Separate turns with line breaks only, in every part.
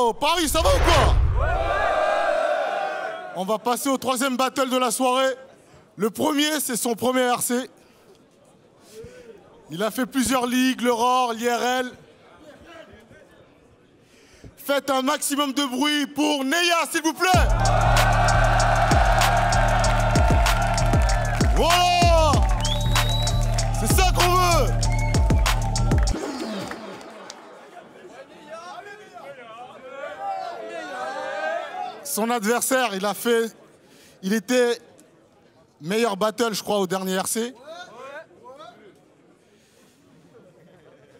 Yo, Paris, ça va ou quoi? On va passer au troisième battle de la soirée. Le premier, c'est son premier RC. Il a fait plusieurs ligues, l'Aurore, l'IRL. Faites un maximum de bruit pour Neya, s'il vous plaît. Voilà. C'est ça qu'on veut. Son adversaire, il était meilleur battle, je crois, au dernier RC.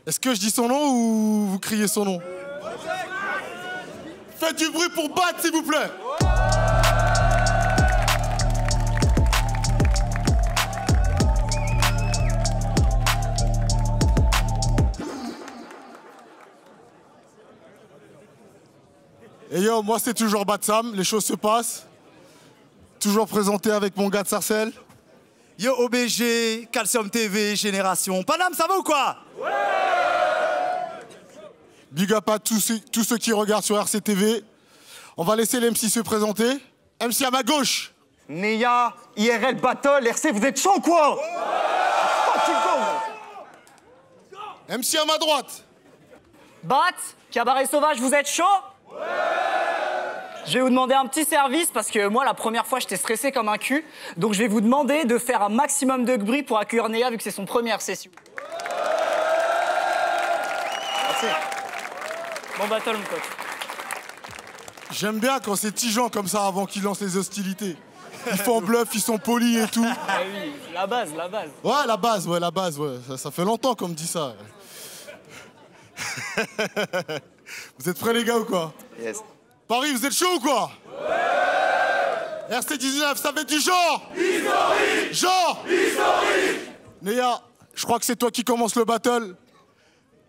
Est-ce que je dis son nom ou vous criez son nom? Faites du bruit pour battre, s'il vous plaît. Et yo, moi c'est toujours Batsam, les choses se passent. Toujours présenté avec mon gars de Sarcelles.
Yo OBG, Calcium TV, Génération. Paname, ça va ou quoi? Ouais.
Big up à tous ceux qui regardent sur RCTV. On va laisser l'MC se présenter. MC à ma gauche.
Neya, IRL Battle, RC, vous êtes chaud quoi? Ouais.
MC à ma droite.
Bat, Cabaret Sauvage, vous êtes chaud? Ouais. Je vais vous demander un petit service parce que moi, la première fois, j'étais stressé comme un cul. Donc, je vais vous demander de faire un maximum de bruit pour accueillir Neya vu que c'est son première session. Merci. Bon battle, mon coach.
J'aime bien quand c'est petits gens comme ça avant qu'ils lancent les hostilités. Ils font bluff, ils sont polis et tout.
Ah oui, la base.
Ouais, la base, ouais. Ça fait longtemps qu'on me dit ça. Vous êtes prêts, les gars, ou quoi?
Yes.
Paris, vous êtes chaud ou quoi? Ouais. RC19, ça fait du genre? Historique. Genre? Historique. Neya, je crois que c'est toi qui commence le battle.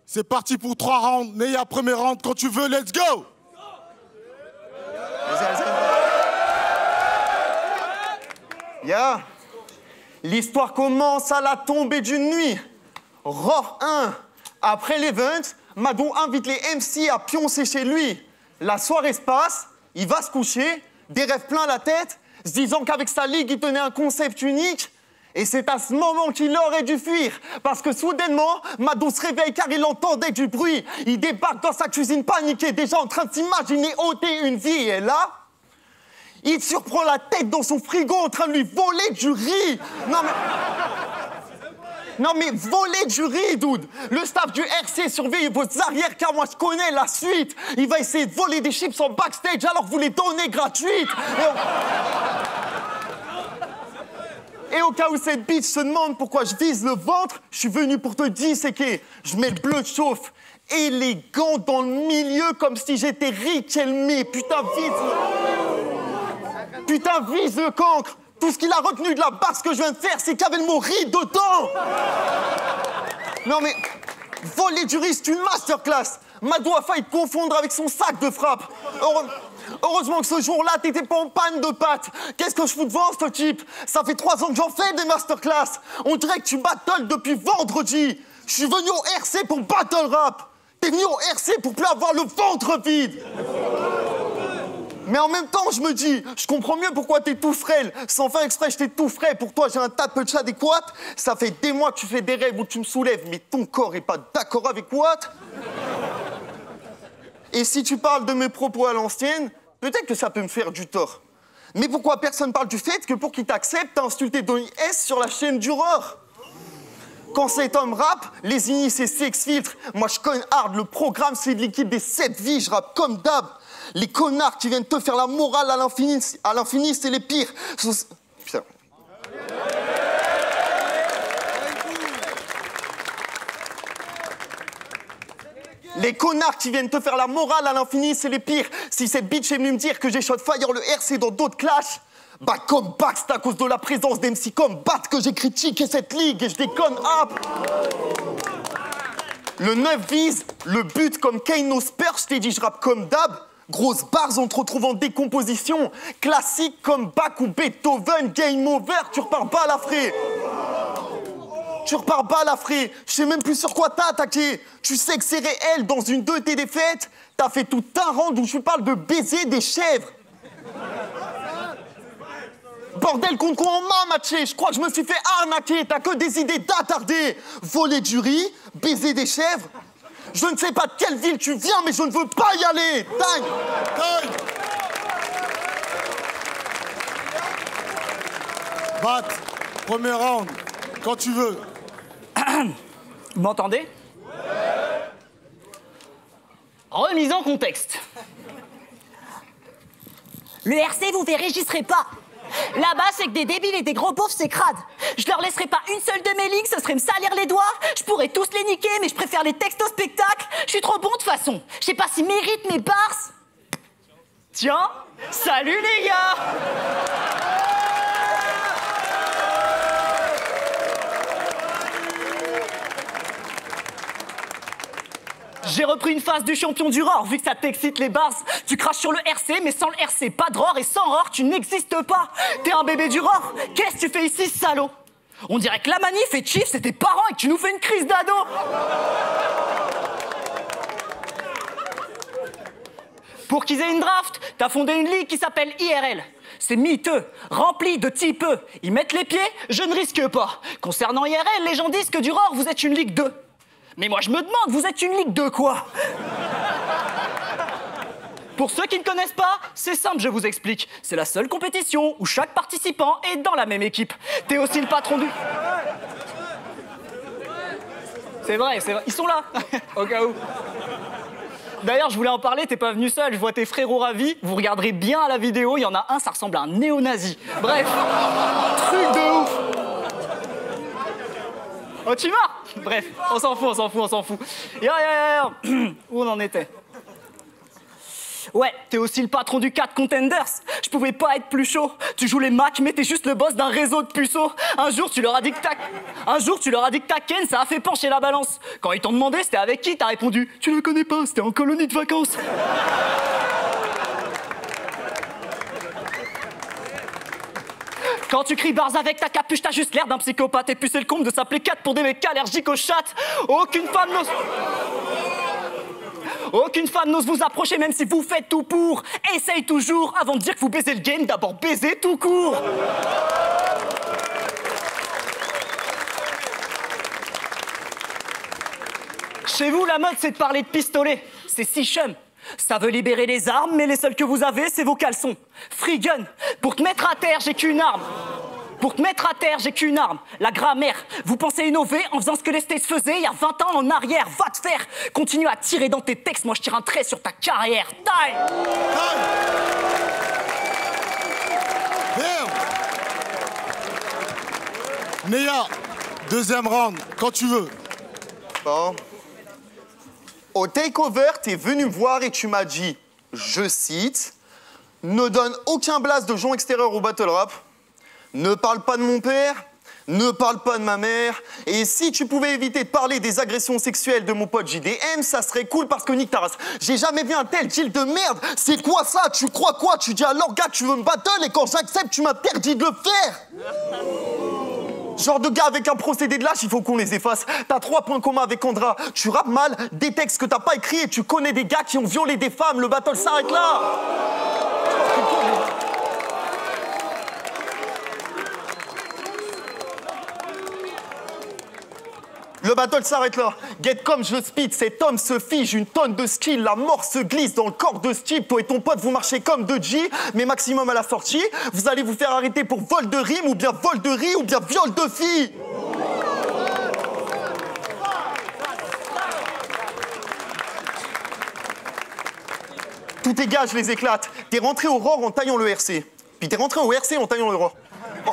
C'est parti pour 3 rounds. Neya, premier round, quand tu veux, let's go!
Yeah. L'histoire commence à la tombée d'une nuit. Roar 1. Après l'event, Madou invite les MC à pioncer chez lui. La soirée se passe, il va se coucher, des rêves plein la tête, se disant qu'avec sa ligue, il tenait un concept unique. Et c'est à ce moment qu'il aurait dû fuir. Parce que soudainement, Madou se réveille car il entendait du bruit. Il débarque dans sa cuisine paniqué, déjà en train de s'imaginer ôter une vie. Et là, il surprend la tête dans son frigo en train de lui voler du riz. Non mais voler du riz, dude. Le staff du RC surveille vos arrières car moi je connais la suite. Il va essayer de voler des chips en backstage alors que vous les donnez gratuites. Et au cas où cette bitch se demande pourquoi je vise le ventre, je suis venu pour te disséquer. Je mets le bleu de chauffe, élégant dans le milieu comme si j'étais Riquelme. Putain, vise le cancre. Tout ce qu'il a retenu de la base que je viens de faire, c'est qu'il y avait le mot riz dedans. Non mais, voler du riz, c'est une masterclass. Madou a failli te confondre avec son sac de frappe. Heureusement que ce jour-là, t'étais pas en panne de pâtes. Qu'est-ce que je fous devant ce type? Ça fait 3 ans que j'en fais des masterclass. On dirait que tu battles depuis vendredi. Je suis venu au RC pour battle rap. T'es venu au RC pour plus avoir le ventre vide. Mais en même temps, je me dis, je comprends mieux pourquoi t'es tout frêle. Sans faire exprès, j'étais tout frais. Pour toi, j'ai un tas de punch adéquat. Ça fait des mois que tu fais des rêves où tu me soulèves, mais ton corps est pas d'accord avec what? Et si tu parles de mes propos à l'ancienne, peut-être que ça peut me faire du tort. Mais pourquoi personne parle du fait que pour qu'il t'accepte, t'as insulté Donny S sur la chaîne du Roar? Quand cet homme rappe, les inis c'est sex filtre. Moi je connais hard, le programme c'est de l'équipe des 7 vies, je rappe comme d'hab. Les connards qui viennent te faire la morale à l'infini, c'est les pires. Putain. Les connards qui viennent te faire la morale à l'infini, c'est les pires. Si cette bitch est venue me dire que j'ai shot fire le RC dans d'autres clashs, bah comme Bax, c'est à cause de la présence d'MC comme Bat que j'ai critiqué cette ligue et je déconne hop. Le 9 vise, le but comme Kane no Spurs, je t'ai dit je rappe comme d'hab. Grosse barres, on te retrouve en décomposition. Classique comme Bach ou Beethoven, game over, tu repars pas à la frais. Tu repars balafré. Je sais même plus sur quoi t'as attaqué. Tu sais que c'est réel. Dans une de tes défaites, t'as fait tout un round où tu parles de baiser des chèvres. Bordel, contre quoi on m'a matché? Je crois que je me suis fait arnaquer. T'as que des idées d'attardé. Voler du riz, baiser des chèvres. Je ne sais pas de quelle ville tu viens, mais je ne veux pas y aller. Dingue.
Dingue. Bat, premier round, quand tu veux.
Vous m'entendez? Remise en contexte. Le RC, vous verrez, j'y serai pas. Là-bas, c'est que des débiles et des gros pauvres, c'est crade. Je leur laisserai pas une seule de mes lignes, ce serait me salir les doigts. Je pourrais tous les niquer, mais je préfère les textes au spectacle. Je suis trop bon de toute façon. Je sais pas s'ils méritent mes bars. Tiens, salut les gars! J'ai repris une phase du champion du roar, vu que ça t'excite les bars. Tu craches sur le RC, mais sans le RC, pas de roar, et sans roar, tu n'existes pas. T'es un bébé du roar. Qu'est-ce que tu fais ici, salaud? On dirait que la manif et Chief, c'est tes parents et que tu nous fais une crise d'ado. Pour qu'ils aient une draft, t'as fondé une ligue qui s'appelle IRL. C'est miteux, rempli de typeux. Ils mettent les pieds, je ne risque pas. Concernant IRL, les gens disent que du roar, vous êtes une ligue 2. Mais moi, je me demande, vous êtes une ligue de quoi? Pour ceux qui ne connaissent pas, c'est simple, je vous explique. C'est la seule compétition où chaque participant est dans la même équipe. T'es aussi le patron du... C'est vrai, ils sont là, au cas où. D'ailleurs, je voulais en parler, t'es pas venu seul, je vois tes frérots ravis, vous regarderez bien à la vidéo, il y en a un, ça ressemble à un néo-nazi. Bref, truc de ouf. Oh, tu marres? Bref, on s'en fout. Où on en était? Ouais, t'es aussi le patron du 4 Contenders. Je pouvais pas être plus chaud. Tu joues les Macs, mais t'es juste le boss d'un réseau de puceaux. Un jour, tu leur as dit que ta Ken, ça a fait pencher la balance. Quand ils t'ont demandé c'était avec qui, t'as répondu « Tu le connais pas, c'était en colonie de vacances. » Quand tu cries bars avec ta capuche, t'as juste l'air d'un psychopathe. Et puis c'est le comble de s'appeler 4 pour des mecs allergiques aux chattes. Aucune femme n'ose vous approcher même si vous faites tout pour. Essaye toujours, avant de dire que vous baisez le game, d'abord baiser tout court. Chez vous, la mode, c'est de parler de pistolet. C'est si chum. Ça veut libérer les armes, mais les seuls que vous avez, c'est vos caleçons. Free gun. Pour te mettre à terre, j'ai qu'une arme. La grammaire. Vous pensez innover en faisant ce que les States faisaient il y a 20 ans en arrière. Va te faire. Continue à tirer dans tes textes. Moi, je tire un trait sur ta carrière. Time.
Néa, deuxième round, quand tu veux.
Bon. Au takeover, t'es venu me voir et tu m'as dit, je cite, « Ne donne aucun blast de gens extérieurs au battle rap, ne parle pas de mon père, ne parle pas de ma mère, et si tu pouvais éviter de parler des agressions sexuelles de mon pote JDM, ça serait cool parce que nique ta race. J'ai jamais vu un tel deal de merde. C'est quoi ça? Tu crois quoi? Tu dis alors, gars, tu veux me battle et quand j'accepte, tu m'interdis de le faire. Genre de gars avec un procédé de lâche, il faut qu'on les efface. T'as 3 points communs avec Andra. Tu rappes mal, des textes que t'as pas écrits et tu connais des gars qui ont violé des femmes. Le battle s'arrête là. Le battle s'arrête là. Get comme je speed, cet homme se fige, une tonne de skill, la mort se glisse dans le corps de Steve. Toi et ton pote, vous marchez comme 2G, mais maximum à la sortie, vous allez vous faire arrêter pour vol de rime, ou bien vol de riz, ou bien viol de fille. Tous tes gars, je les éclate. T'es rentré au ROR en taillant le RC. Puis t'es rentré au RC en taillant le ROR. Oh.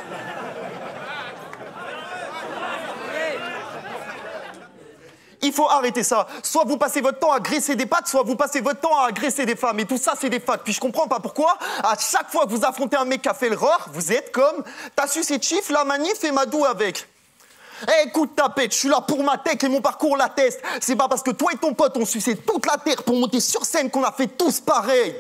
Il faut arrêter ça. Soit vous passez votre temps à graisser des pattes, soit vous passez votre temps à agresser des femmes. Et tout ça, c'est des facs. Puis je comprends pas pourquoi, à chaque fois que vous affrontez un mec qui a fait le ROR, vous êtes comme « T'as su ces chiffres, la manif et Madou avec ». Eh, écoute ta pète, je suis là pour ma tech et mon parcours l'atteste. C'est pas parce que toi et ton pote ont sucé toute la terre pour monter sur scène qu'on a fait tous pareil.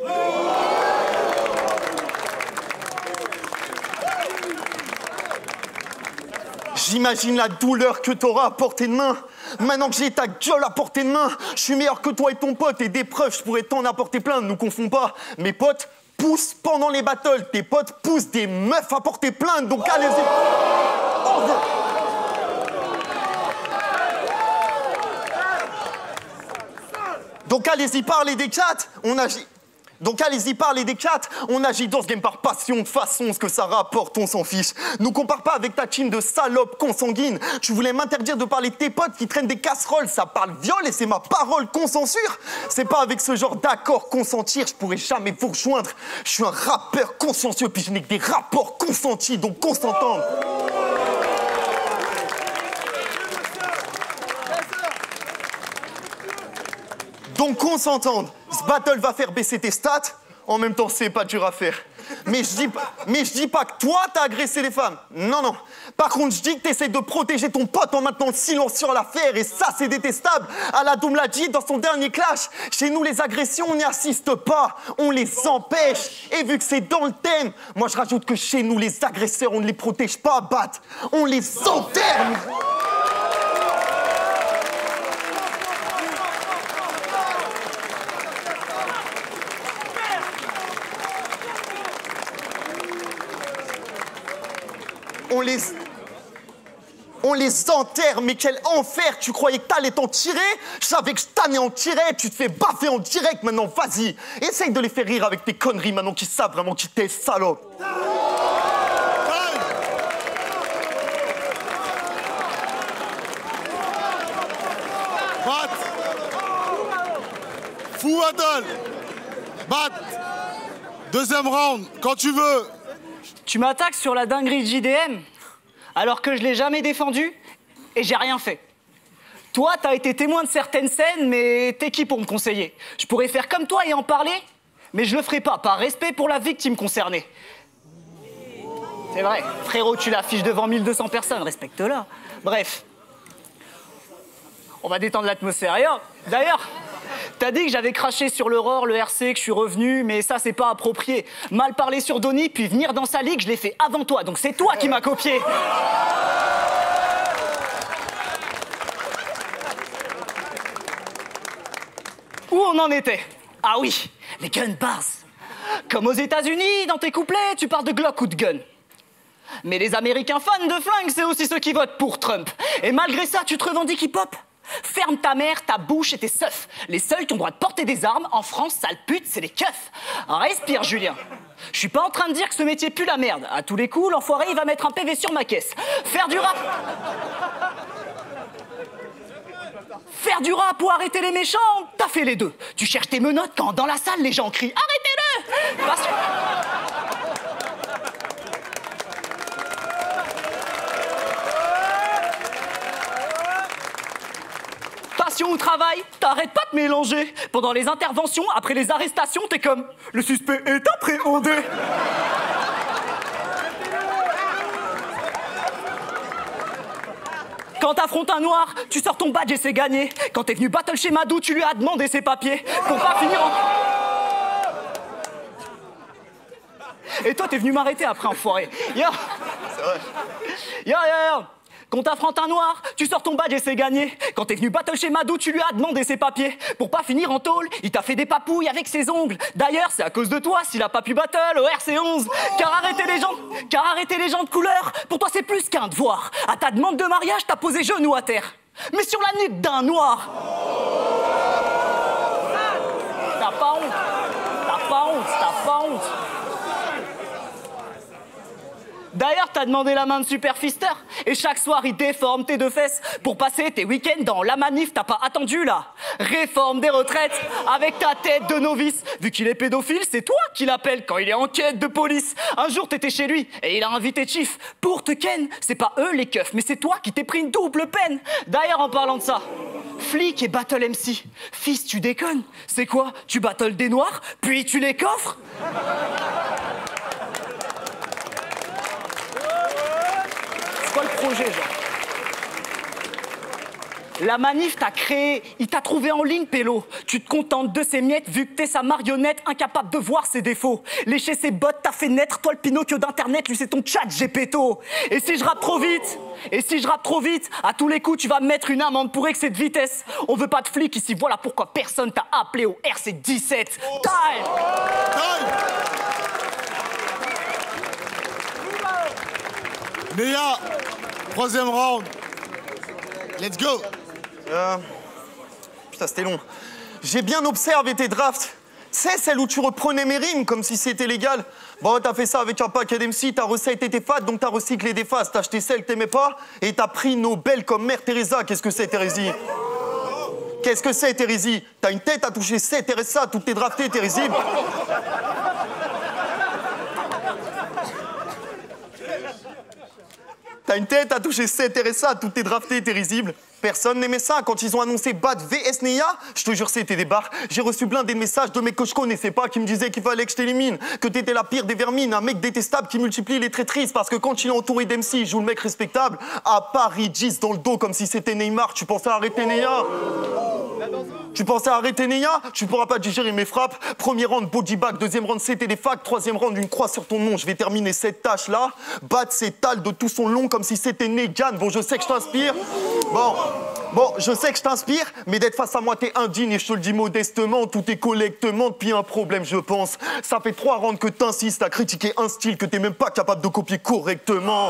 J'imagine la douleur que t'auras à portée de main. Maintenant que j'ai ta gueule à portée de main, je suis meilleur que toi et ton pote. Et des preuves, je pourrais t'en apporter plein, ne nous confonds pas. Mes potes poussent pendant les battles. Tes potes poussent des meufs à porter plainte. Donc allez-y. Oh, donc allez-y, parlez des chats. On agit. Donc allez-y, parlez des chats. On agit dans ce game par passion, de façon, ce que ça rapporte, on s'en fiche. Nous compare pas avec ta team de salopes consanguines. Tu voulais m'interdire de parler de tes potes qui traînent des casseroles. Ça parle viol et c'est ma parole qu'on censure. C'est pas avec ce genre d'accord consentir, je pourrais jamais vous rejoindre. Je suis un rappeur consciencieux, puis je n'ai que des rapports consentis, donc qu'on s'entende. Donc qu'on s'entende, ce battle va faire baisser tes stats, en même temps c'est pas dur à faire. Mais je dis pas que toi t'as agressé les femmes, non, non. Par contre je dis que t'essayes de protéger ton pote en maintenant le silence sur l'affaire, et ça c'est détestable. Aladoum l'a dit dans son dernier clash, chez nous les agressions on n'y assiste pas, on les empêche. Et vu que c'est dans le thème, moi je rajoute que chez nous les agresseurs on ne les protège pas, bat, on les enterre. On les enterre, mais quel enfer! Tu croyais que t'allais t'en tirer? Je savais que je t'en en tirais, tu te fais baffer en direct, maintenant vas-y! Essaye de les faire rire avec tes conneries maintenant qu'ils savent vraiment qui t'es, salope!
Bat! Fou battle! Bat! Deuxième round, quand tu veux!
Tu m'attaques sur la dinguerie de JDM alors que je l'ai jamais défendu et j'ai rien fait. Toi, t'as été témoin de certaines scènes, mais t'es qui pour me conseiller? Je pourrais faire comme toi et en parler, mais je le ferai pas, par respect pour la victime concernée. C'est vrai, frérot, tu l'affiches devant 1200 personnes, respecte-la. Bref, on va détendre l'atmosphère. D'ailleurs, t'as dit que j'avais craché sur l'Aurore, le RC, que je suis revenu, mais ça, c'est pas approprié. Mal parler sur Donny, puis venir dans sa ligue, je l'ai fait avant toi, donc c'est toi qui m'as copié. Où on en était? Ah oui, les gun bars. Comme aux États-Unis, dans tes couplets, tu parles de Glock ou de gun. Mais les Américains fans de flingues, c'est aussi ceux qui votent pour Trump. Et malgré ça, tu te revendiques hip-hop? Ferme ta mère, ta bouche et tes seufs. Les seuls qui ont le droit de porter des armes, en France, sale pute, c'est les keufs. Respire, Julien. Je suis pas en train de dire que ce métier pue la merde. À tous les coups, l'enfoiré, il va mettre un PV sur ma caisse. Faire du rap ou arrêter les méchants, t'as fait les deux. Tu cherches tes menottes quand, dans la salle, les gens crient « Arrêtez-le » Parce que... Passion ou travail, t'arrêtes pas de mélanger. Pendant les interventions, après les arrestations, t'es comme « Le suspect est appréhendé ». Quand t'affrontes un noir, tu sors ton badge et c'est gagné. Quand t'es venu battle chez Madou, tu lui as demandé ses papiers. Pour pas finir en... Et toi, t'es venu m'arrêter après, enfoiré. Yo. C'est vrai. Yo. Quand t'affrontes un noir, tu sors ton badge et c'est gagné. Quand t'es venu battle chez Madou, tu lui as demandé ses papiers. Pour pas finir en tôle, il t'a fait des papouilles avec ses ongles. D'ailleurs, c'est à cause de toi s'il a pas pu battle au RC11. Car arrêter les gens de couleur, pour toi c'est plus qu'un devoir. À ta demande de mariage, t'as posé genou à terre. Mais sur la nuque d'un noir. T'as pas honte. D'ailleurs, t'as demandé la main de Superfister. Et chaque soir, il déforme tes deux fesses pour passer tes week-ends dans la manif. T'as pas attendu, là. Réforme des retraites avec ta tête de novice. Vu qu'il est pédophile, c'est toi qui l'appelles quand il est en quête de police. Un jour, t'étais chez lui et il a invité Chief pour te ken. C'est pas eux, les keufs, mais c'est toi qui t'es pris une double peine. D'ailleurs, en parlant de ça, flic et battle MC. Fils, tu déconnes. C'est quoi? Tu battles des noirs, puis tu les coffres? C'est quoi le projet, genre? La manif t'a créé, il t'a trouvé en ligne, Pélo. Tu te contentes de ses miettes vu que t'es sa marionnette, incapable de voir ses défauts. Lécher ses bottes t'a fait naître, toi le Pinocchio d'internet, lui c'est ton chat Gepetto. Et si je rappe trop vite, à tous les coups tu vas me mettre une amende pour excès de vitesse. On veut pas de flics ici, voilà pourquoi personne t'a appelé au RC17. Time!
Néa, troisième round. Let's go.
Putain, c'était long. J'ai bien observé tes drafts. C'est celle où tu reprenais mes rimes comme si c'était légal. Bon, t'as fait ça avec un paquet d'MC, ta recette était fade, donc t'as recyclé des faces. T'as acheté celle que t'aimais pas et t'as pris Nobel comme Mère Teresa. Qu'est-ce que c'est, hérésie? Qu'est-ce que c'est, hérésie? T'as une tête à toucher c'est Teresa, toutes tes draftés, t'es risible. T'as une tête à toucher c'est Teresa, toutes tes draftés, t'es risible. Personne n'aimait ça. Quand ils ont annoncé Bat vs Néa, je te jure, c'était des barres. J'ai reçu blindé de messages de mecs que je connaissais pas qui me disaient qu'il fallait que je t'élimine, que t'étais la pire des vermines, un mec détestable qui multiplie les traîtrises parce que quand il est entouré d'MC, il joue le mec respectable. À Paris, Gis dans le dos comme si c'était Neymar. Tu pensais arrêter Néa? Tu pensais arrêter Néa? Tu pourras pas digérer mes frappes. Premier round, body bag. Deuxième round, c'était des facs. Troisième round, une croix sur ton nom. Je vais terminer cette tâche-là. Bat s'étale de tout son long comme si c'était Negan. Bon, je sais que je t'inspire. Bon, je sais que je t'inspire, mais d'être face à moi, t'es indigne et je te le dis modestement. Tout est collectement depuis un problème, je pense. Ça fait 3 rounds que t'insistes à critiquer un style que t'es même pas capable de copier correctement.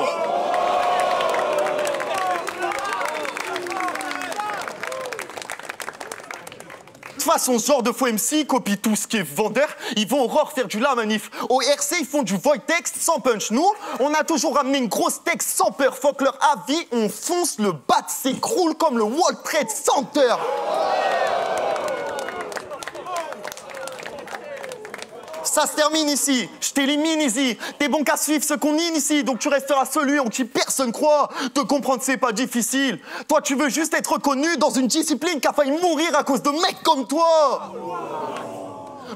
De toute façon, ce genre de faux MC copie tout ce qui est vendeur. Ils vont aurore faire du la manif. Au RC, ils font du void text sans punch. Nous, on a toujours ramené une grosse texte sans peur. Faut que leur avis, on fonce, le bat s'écroule comme le World Trade Center. Ça se termine ici, je t'élimine ici. T'es bon qu'à suivre ce qu'on initie, donc tu resteras celui en qui personne croit. Te comprendre, c'est pas difficile. Toi, tu veux juste être reconnu dans une discipline qui a failli mourir à cause de mecs comme toi.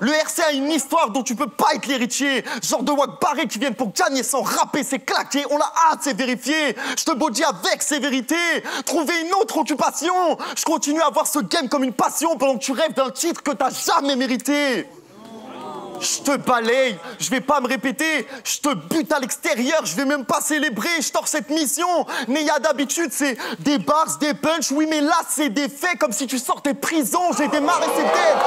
Le RC a une histoire dont tu peux pas être l'héritier. Genre de wack barré qui viennent pour gagner sans rapper, c'est claqué. On l'a hâte, c'est vérifié. Je te body avec sévérité. Trouver une autre occupation. Je continue à voir ce game comme une passion pendant que tu rêves d'un titre que t'as jamais mérité. Je te balaye, je vais pas me répéter, je te bute à l'extérieur, je vais même pas célébrer, je tords cette mission. Néa d'habitude c'est des bars, des punchs, oui mais là c'est des faits comme si tu sortais de prison, j'ai démarré c'est dead.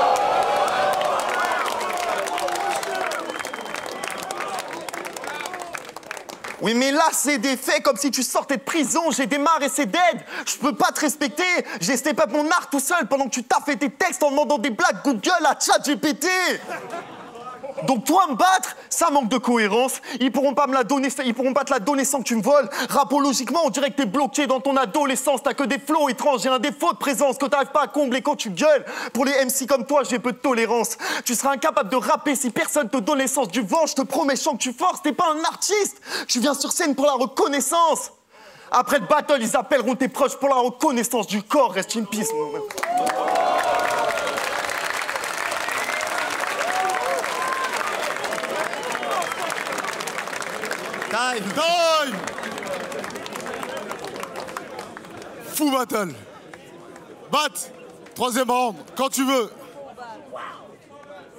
Oui mais là c'est des faits comme si tu sortais de prison, j'ai démarré c'est dead. Je peux pas te respecter, j'ai step up mon art tout seul pendant que tu tapes tes textes en demandant des blagues Google à ChatGPT. Donc toi me battre, ça manque de cohérence. Ils pourront pas te la donner sans que tu me voles. Rapologiquement, on dirait que t'es bloqué dans ton adolescence. T'as que des flows étranges, j'ai un défaut de présence que t'arrives pas à combler quand tu gueules. Pour les MC comme toi, j'ai peu de tolérance. Tu seras incapable de rapper si personne te donne l'essence du vent. Je te promets, chant que tu forces, t'es pas un artiste. Tu viens sur scène pour la reconnaissance. Après le battle, ils appelleront tes proches pour la reconnaissance du corps. Rest in peace.
Time. Fou battle. Bat, troisième round, quand tu veux.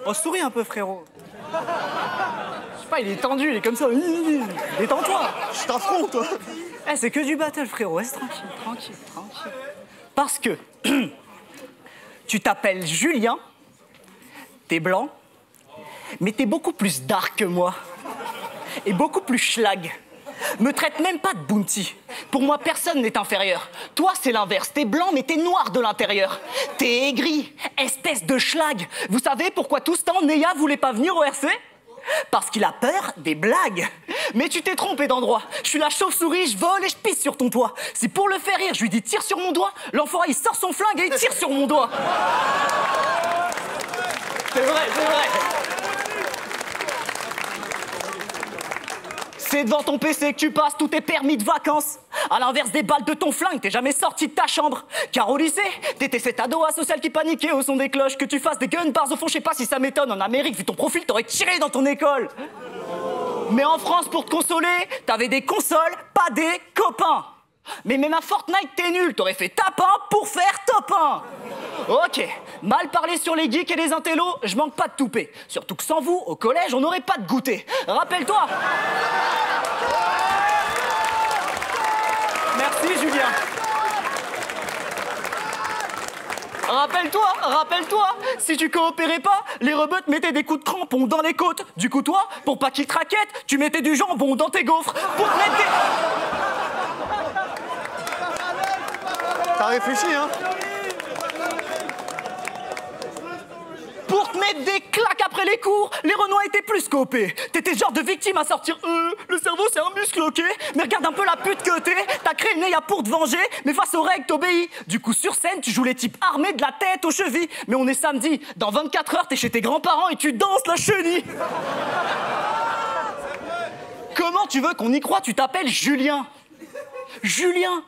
Oh, souris un peu, frérot. Je sais pas, il est tendu, il est comme ça. Détends-toi.
Je t'affronte.
Eh, c'est que du battle, frérot. Reste tranquille. Parce que tu t'appelles Julien, t'es blanc, mais t'es beaucoup plus dark que moi. Et beaucoup plus schlag. Me traite même pas de bounty. Pour moi, personne n'est inférieur. Toi, c'est l'inverse. T'es blanc, mais t'es noir de l'intérieur. T'es aigri, espèce de schlag. Vous savez pourquoi tout ce temps, Néa voulait pas venir au RC? Parce qu'il a peur des blagues. Mais tu t'es trompé d'endroit. Je suis la chauve-souris, je vole et je pisse sur ton toit. Si pour le faire rire, je lui dis tire sur mon doigt, l'enfoiré il sort son flingue et il tire sur mon doigt. C'est vrai. C'est devant ton PC que tu passes tous tes permis de vacances. À l'inverse des balles de ton flingue, t'es jamais sorti de ta chambre. Car au lycée, t'étais cet ado asocial qui paniquait au son des cloches. Que tu fasses des gun bars au fond, je sais pas si ça m'étonne. En Amérique, vu ton profil, t'aurais tiré dans ton école. Mais en France, pour te consoler, t'avais des consoles, pas des copains. Mais même à Fortnite, t'es nul. T'aurais fait top 1 pour faire top 1. Ok, mal parler sur les geeks et les intellos, je manque pas de toupet. Surtout que sans vous, au collège, on n'aurait pas de goûter. Rappelle-toi. Merci, Julien. Rappelle-toi, si tu coopérais pas, les robots mettaient des coups de crampon dans les côtes. Du coup, toi, pour pas qu'ils te raquettent, tu mettais du jambon dans tes gaufres. Pour te mettre des...
T'as réfléchi, hein?
Pour te mettre des claques après les cours, les Renois étaient plus scopés. T'étais genre de victime à sortir le cerveau c'est un muscle, ok? Mais regarde un peu la pute que t'es. T'as créé le Neya pour te venger, mais face aux règles t'obéis. Du coup sur scène tu joues les types armés de la tête aux chevilles. Mais on est samedi, dans 24 heures t'es chez tes grands-parents et tu danses la chenille. Comment tu veux qu'on y croie? Tu t'appelles Julien. Julien,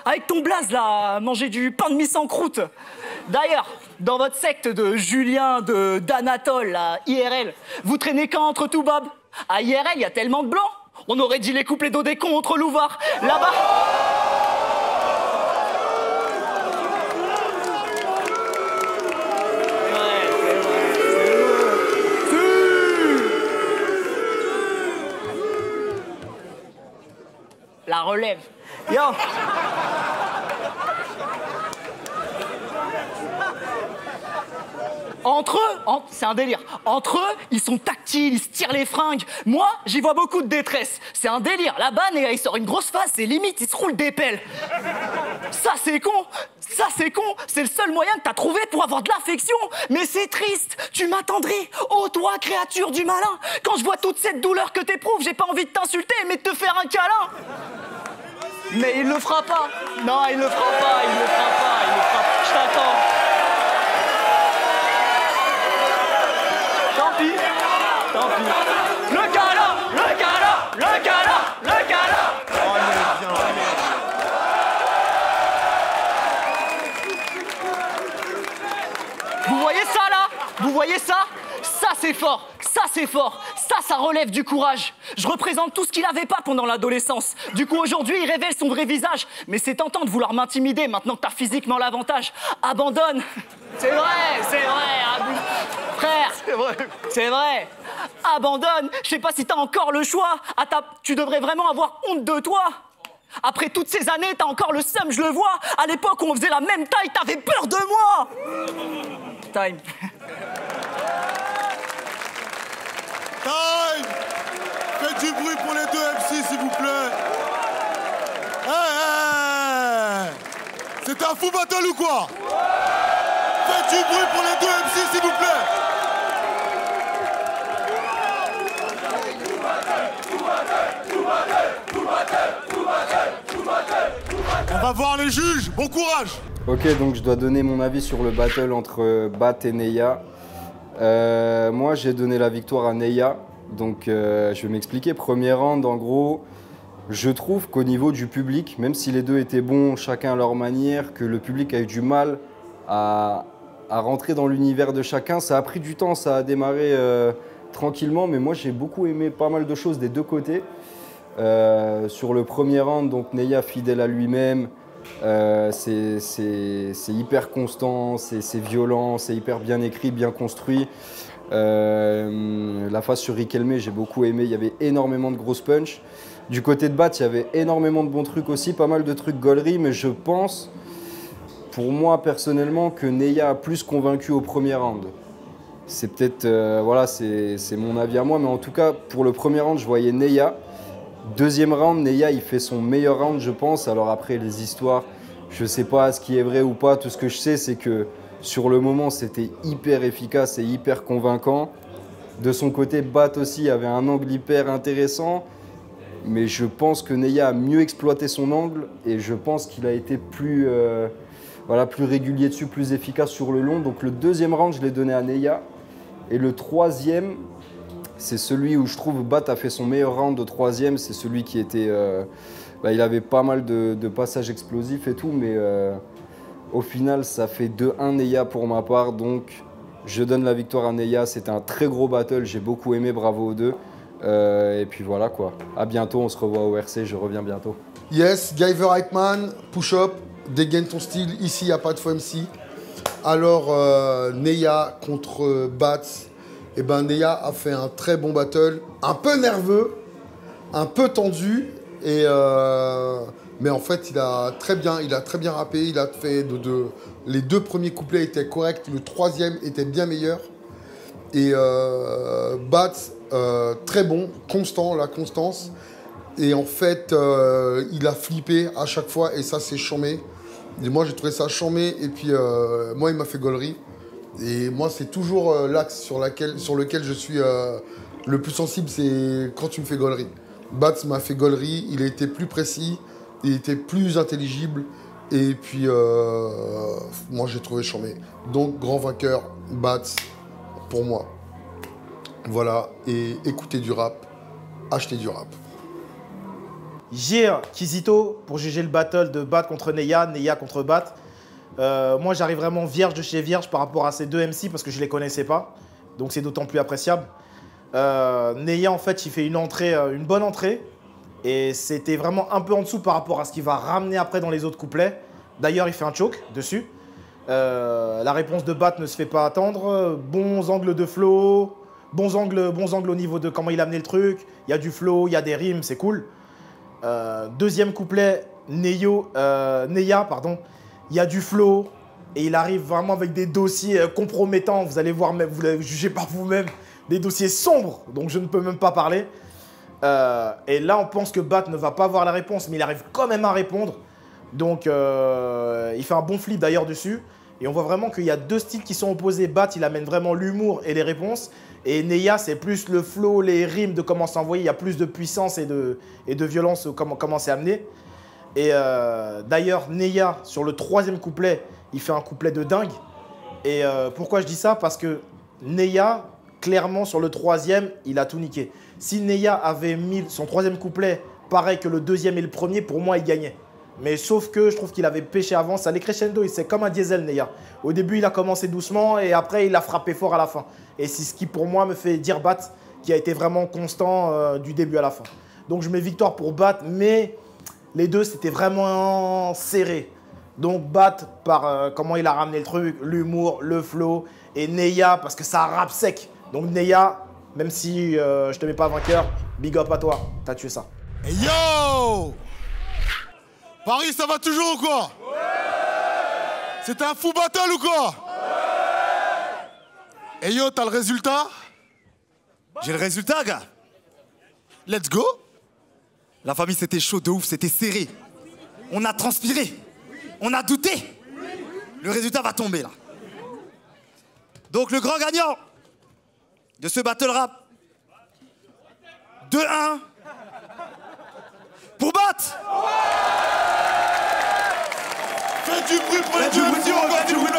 avec ton blaze là, à manger du pain de mie sans croûte. D'ailleurs, dans votre secte de Julien, d'Anatole, là, IRL, vous traînez quand entre tout Bob? À IRL, il y a tellement de blancs. On aurait dit les couplets d'Odécon contre Louvard. Là-bas... La relève. Yo. Entre eux, c'est un délire. Entre eux, ils sont tactiles, ils se tirent les fringues. Moi, j'y vois beaucoup de détresse. C'est un délire. Là-bas, Néa, il sort une grosse face et limite, il se roule des pelles. Ça, c'est con. Ça, c'est con. C'est le seul moyen que t'as trouvé pour avoir de l'affection. Mais c'est triste. Tu m'attendris. Oh, toi, créature du malin. Quand je vois toute cette douleur que t'éprouves, j'ai pas envie de t'insulter, mais de te faire un câlin. Mais il le fera pas. Non, il le fera pas. Il le fera pas. Il le fera pas. Je t'attends. Tant pis. Tant pis. Le câlin. Le câlin. Le câlin. Le câlin.
Oh, mais viens.
Vous voyez ça là? Vous voyez ça? Ça c'est fort, ça c'est fort, ça relève du courage. Je représente tout ce qu'il avait pas pendant l'adolescence. Du coup aujourd'hui il révèle son vrai visage. Mais c'est tentant de vouloir m'intimider maintenant que t'as physiquement l'avantage. Abandonne. C'est vrai, frère. C'est vrai. Abandonne. Je sais pas si t'as encore le choix. Tu devrais vraiment avoir honte de toi. Après toutes ces années, t'as encore le seum, je le vois. À l'époque où on faisait la même taille, t'avais peur de moi. Time.
Time! Faites du bruit pour les deux MC, s'il vous plaît. Hey, c'est un fou battle ou quoi? Faites du bruit pour les deux MC, s'il vous plaît. On va voir les juges. Bon courage.
Ok, donc je dois donner mon avis sur le battle entre Bat et Néa. Moi, j'ai donné la victoire à Néa. Donc, je vais m'expliquer. Premier round, en gros, je trouve qu'au niveau du public, même si les deux étaient bons, chacun à leur manière, que le public a eu du mal à rentrer dans l'univers de chacun. Ça a pris du temps, ça a démarré tranquillement, mais moi, j'ai beaucoup aimé pas mal de choses des deux côtés. Sur le premier round, donc Néa fidèle à lui-même, c'est hyper constant, c'est violent, c'est hyper bien écrit, bien construit. La phase sur Riquelme, j'ai beaucoup aimé, il y avait énormément de grosses punch. Du côté de Bat, il y avait énormément de bons trucs aussi, pas mal de trucs gauleries, mais je pense, pour moi personnellement, que Néa a plus convaincu au premier round. C'est peut-être, voilà, c'est mon avis à moi, mais en tout cas, pour le premier round, je voyais Néa. Deuxième round, Néa, il fait son meilleur round, je pense. Alors après, les histoires, je ne sais pas ce qui est vrai ou pas. Tout ce que je sais, c'est que sur le moment, c'était hyper efficace et hyper convaincant. De son côté, Bat aussi avait un angle hyper intéressant. Mais je pense que Néa a mieux exploité son angle et je pense qu'il a été plus, voilà, plus régulier dessus, plus efficace sur le long. Donc le deuxième round, je l'ai donné à Néa. Et le troisième, c'est celui où je trouve Bat a fait son meilleur round au troisième. C'est celui qui était... il avait pas mal de passages explosifs et tout, mais au final, ça fait 2-1 Néa pour ma part. Donc, je donne la victoire à Néa. C'était un très gros battle. J'ai beaucoup aimé. Bravo aux deux. Et puis voilà quoi. À bientôt. On se revoit au RC. Je reviens bientôt.
Yes, Guyver Eichmann, push-up, dégaine ton style. Ici, il n'y a pas de faux MC. Alors, Neya contre Bats. Eh ben, Neya a fait un très bon battle. Un peu nerveux, un peu tendu. Mais en fait, il a très bien rappé. Il a fait les 2 premiers couplets étaient corrects. Le 3e était bien meilleur. Et Bats, très bon, constant, la constance. Et en fait, il a flippé à chaque fois et ça, c'est chambé. Et moi, j'ai trouvé ça chambé. Et puis, moi, il m'a fait gaulerie. Et moi, c'est toujours l'axe sur lequel je suis le plus sensible, c'est quand tu me fais gaulerie. Bats m'a fait gaulerie, il a été plus précis, il était plus intelligible. Et puis, moi, j'ai trouvé chambé. Donc, grand vainqueur, Bats, pour moi. Voilà. Et écoutez du rap, achetez du rap.
Jir Kizito pour juger le battle de Bat contre Neya, Neya contre Bat. Moi, j'arrive vraiment vierge de chez vierge par rapport à ces 2 MC parce que je ne les connaissais pas. Donc, c'est d'autant plus appréciable. Neya, en fait, il fait une bonne entrée. Et c'était vraiment un peu en dessous par rapport à ce qu'il va ramener après dans les autres couplets. D'ailleurs, il fait un choke dessus. La réponse de Bat ne se fait pas attendre. Bons angles de flow. Bons angles au niveau de comment il a amené le truc. Il y a du flow, il y a des rimes, c'est cool. Deuxième couplet, Neya, pardon. Il y a du flow et il arrive vraiment avec des dossiers compromettants. Vous allez voir, vous allez juger par vous-même, des dossiers sombres, donc je ne peux même pas parler. Et là, on pense que Bat ne va pas avoir la réponse, mais il arrive quand même à répondre. Donc, il fait un bon flip d'ailleurs dessus. Et on voit vraiment qu'il y a 2 styles qui sont opposés. Bat, il amène vraiment l'humour et les réponses. Et Neya, c'est plus le flow, les rimes, de comment s'envoyer. Il y a plus de puissance et de violence, comment c'est amené. Et d'ailleurs, Neya, sur le 3e couplet, il fait un couplet de dingue. Et pourquoi je dis ça? Parce que Neya, clairement, sur le 3e, il a tout niqué. Si Neya avait mis son 3e couplet pareil que le 2e et le 1er, pour moi, il gagnait. Mais sauf que je trouve qu'il avait pêché avant. Ça allait crescendo, c'est comme un diesel, Neya. Au début, il a commencé doucement et après, il a frappé fort à la fin. Et c'est ce qui, pour moi, me fait dire Bat, qui a été vraiment constant du début à la fin. Donc, je mets victoire pour Bat, mais les 2, c'était vraiment serré. Donc, Bat, par comment il a ramené le truc, l'humour, le flow. Et Neya, parce que ça rappe sec. Donc, Neya, même si je te mets pas vainqueur, big up à toi. T'as tué ça.
Hey yo! Paris, ça va toujours ou quoi? Ouais! C'était un fou battle ou quoi? Ouais! Hey yo, t'as le résultat?
J'ai le résultat, gars.
Let's go!
La famille, c'était chaud de ouf, c'était serré. On a transpiré. On a douté. Le résultat va tomber, là. Donc, le grand gagnant de ce battle rap, 2-1 pour Bat.
Faites du bruit pour les deux MC, on va du bruit.